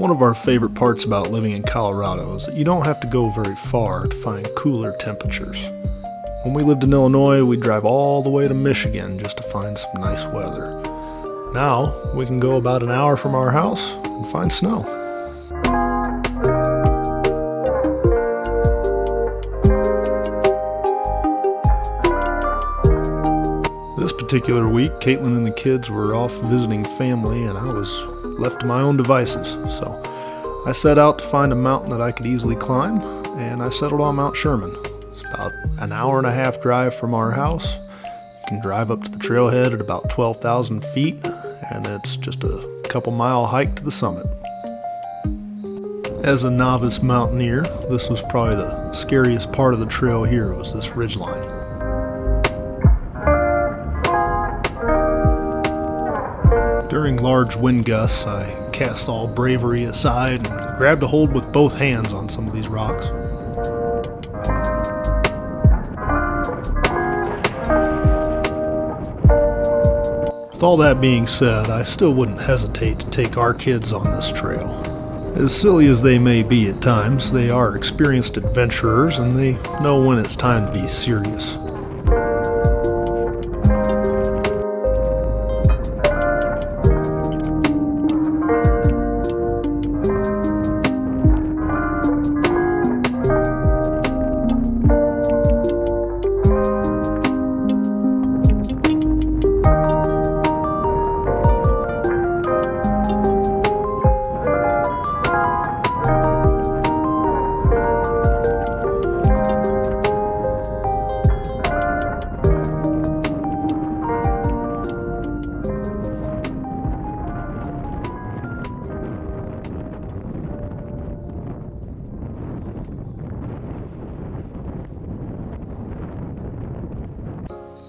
One of our favorite parts about living in Colorado is that you don't have to go very far to find cooler temperatures. When we lived in Illinois, we'd drive all the way to Michigan just to find some nice weather. Now, we can go about an hour from our house and find snow. This particular week, Caitlin and the kids were off visiting family and I was left to my own devices. So I set out to find a mountain that I could easily climb, and I settled on Mount Sherman. It's about an hour and a half drive from our house. You can drive up to the trailhead at about 12,000 feet, and it's just a couple mile hike to the summit. As a novice mountaineer, this was probably the scariest part of the trail here, was this ridgeline. During large wind gusts, I cast all bravery aside and grabbed a hold with both hands on some of these rocks. With all that being said, I still wouldn't hesitate to take our kids on this trail. As silly as they may be at times, they are experienced adventurers and they know when it's time to be serious.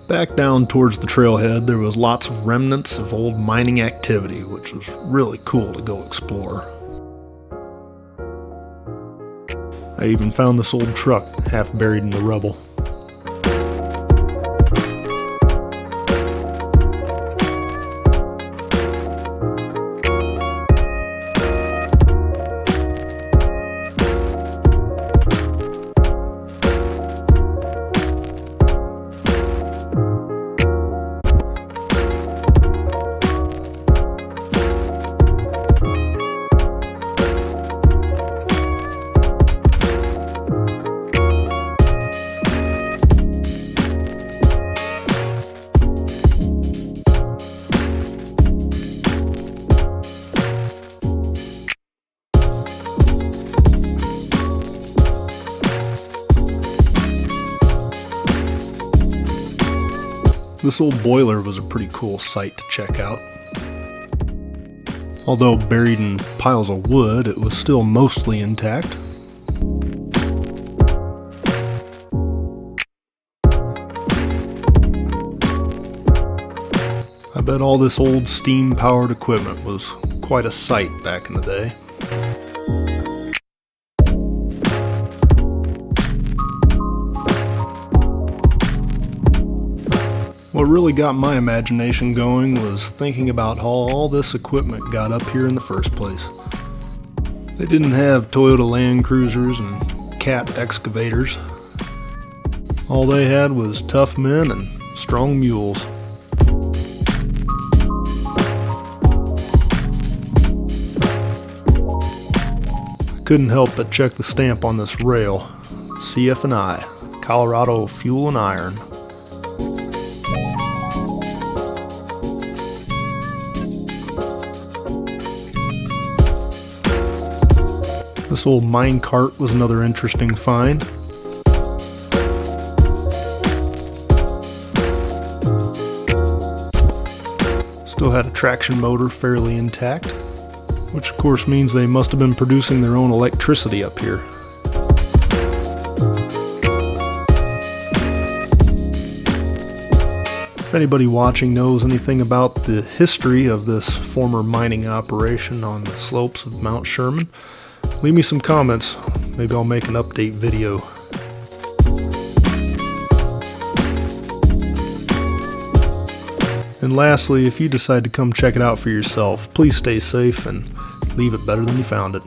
Back down towards the trailhead, there was lots of remnants of old mining activity, which was really cool to go explore. I even found this old truck half buried in the rubble. This old boiler was a pretty cool sight to check out. Although buried in piles of wood, it was still mostly intact. I bet all this old steam-powered equipment was quite a sight back in the day. What really got my imagination going was thinking about how all this equipment got up here in the first place. They didn't have Toyota Land Cruisers and Cat excavators. All they had was tough men and strong mules. I couldn't help but check the stamp on this rail, CF&I, Colorado Fuel and Iron. This old mine cart was another interesting find. Still had a traction motor fairly intact, which of course means they must have been producing their own electricity up here. If anybody watching knows anything about the history of this former mining operation on the slopes of Mount Sherman, leave me some comments. Maybe I'll make an update video. And lastly, if you decide to come check it out for yourself, please stay safe and leave it better than you found it.